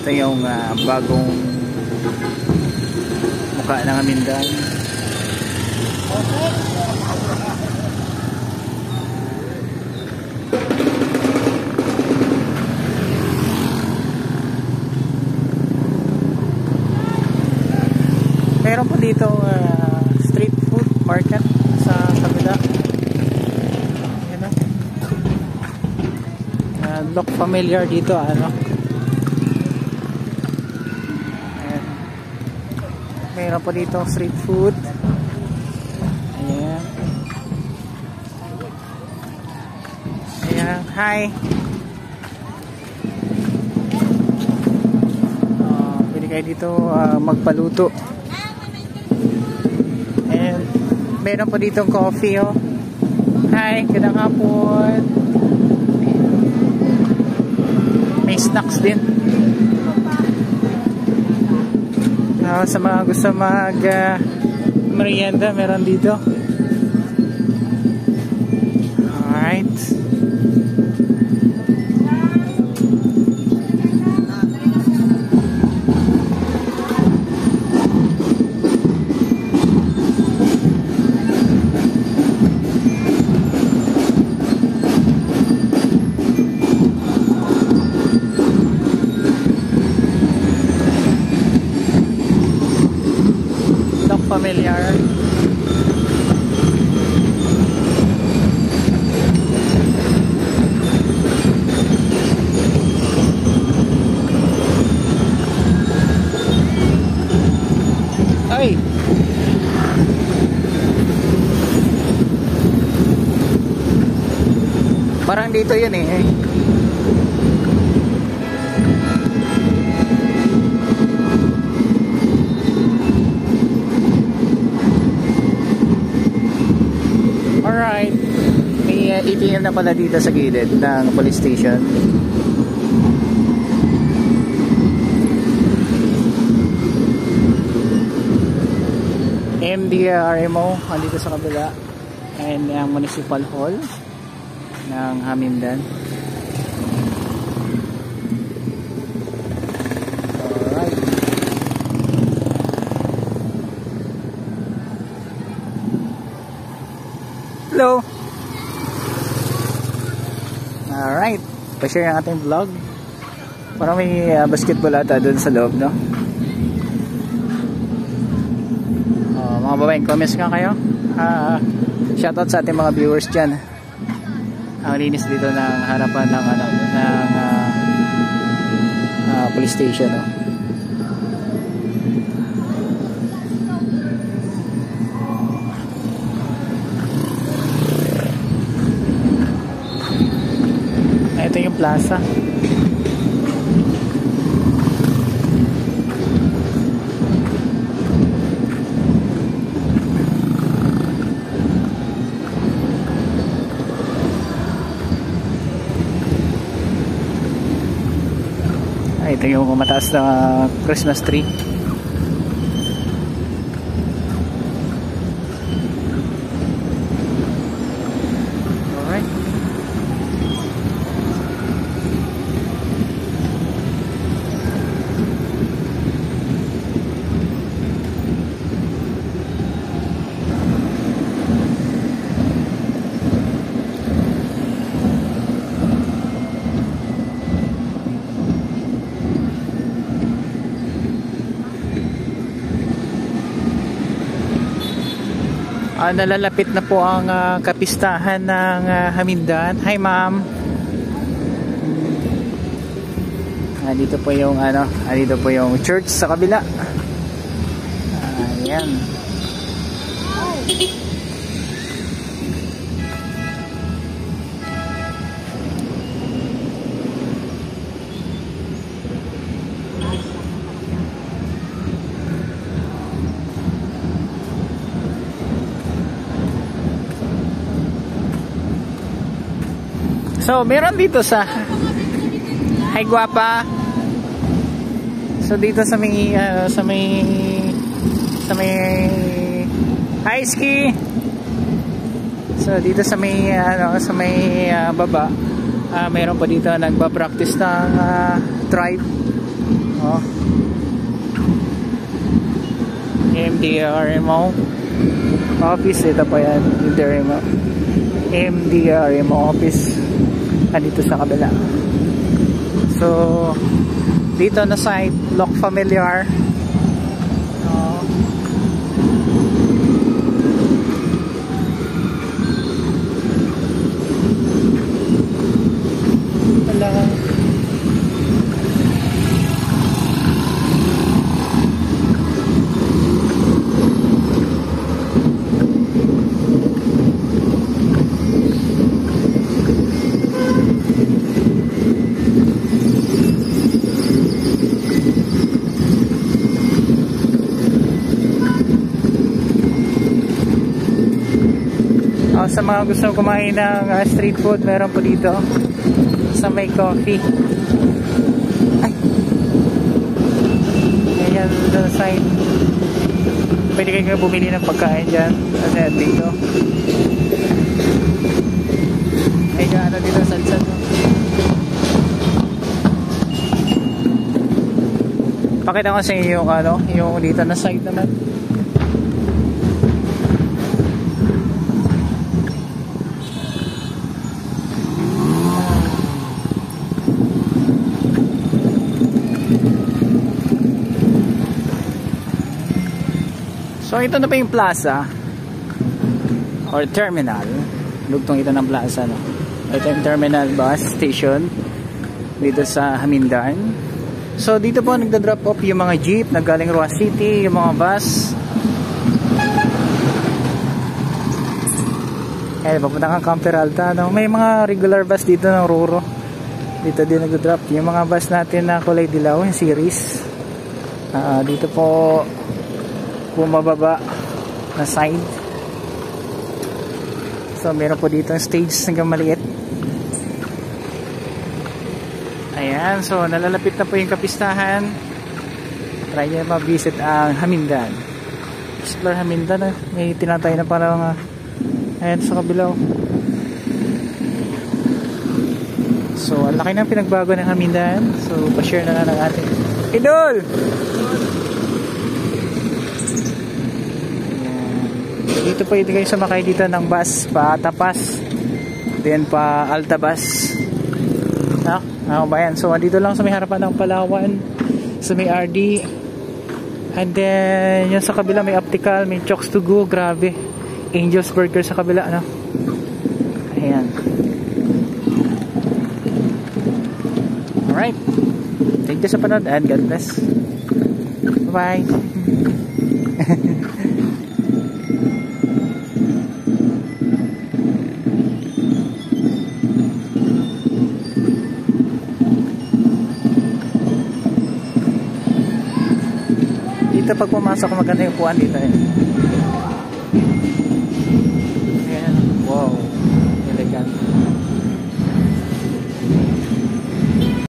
Ito yung bagong mukha ng Amindan. Meron po dito street food market sa kabila. Yan o. Look familiar dito, ano. Ayan. Meron po dito street food. Ayan. Ayan. Hi. Pwede kayo dito magpaluto. And meron po ditong coffee, oh. Hi, gandang hapon. May snacks din. Sa mga gusto mag merienda, meron dito. Alright. Familiar. Ay. Parang dito yun eh. Alright, may ATM na pala dito sa gilid ng police station. MDRMO andito sa kabila, and ang Municipal Hall ng Amindan. Alright. Hello. Alright, pa-share ang ating vlog. Parang may basketball ata dun sa loob, no? Mga babaeng, comments nga kayo. Shoutout sa ating mga viewers dyan. Ang linis dito ng harapan ng police station, no? Ito yung plaza. Ito yung mataas na Christmas tree. Nalalapit na po ang kapistahan ng Amindan. Hi ma'am. Dito po yung dito po yung church sa kabila. Ayan. So, meron dito sa Hi Guapa. So, dito sa may Hi Ski. So, dito sa may baba, meron pa dito nagpa-practice ng tribe. Oh. MDRMO office, ito po yan, MDRMO office, andito sa kabila. So dito na site, look familiar. Sa mga gusto kumain ng street food, meron po dito sa may coffee. Ay, ayan doon sa side, pwede kayo bumili ng pagkain dyan. Kasi dito ay gaano dito salsa no? Pakita ko sa inyo yung ano, yung dito na side naman. So ito na pa yung plaza or terminal. Lugtong ito ng plaza, no? Ito yung terminal bus station dito sa Hamindan. So dito po nagda-drop off yung mga jeep na galing Roa City, yung mga bus. Papunta kang Camp Peralta, no? May mga regular bus dito ng Roro. Dito din nagda-drop yung mga bus natin na kulay dilaw, yung series. Dito po bumababa na side. So meron po dito ang stage hanggang maliit. Ayan, so nalalapit na po yung kapistahan. Try nyo ma-visit ang Hamindan. Explore Hamindan, may tinatay na parang ayan sa kabilaw. So ang laki ng pinagbago ng Hamindan. So pa-share na lang ng ating idol. Dito po kayo sumakay dito ng bus pa Tapas, then pa Alta Bus. Ako ba yan? So dito lang sa may harapan ng Palawan, sa may RD, and then yun sa kabila may Optical, may Chokes to Go. Grabe, Angel's Burger sa kabila, no? Ayan. Alright, thank you sa panood and God bless. Bye bye. Dito pag pumasok, maganda yung puan dito eh.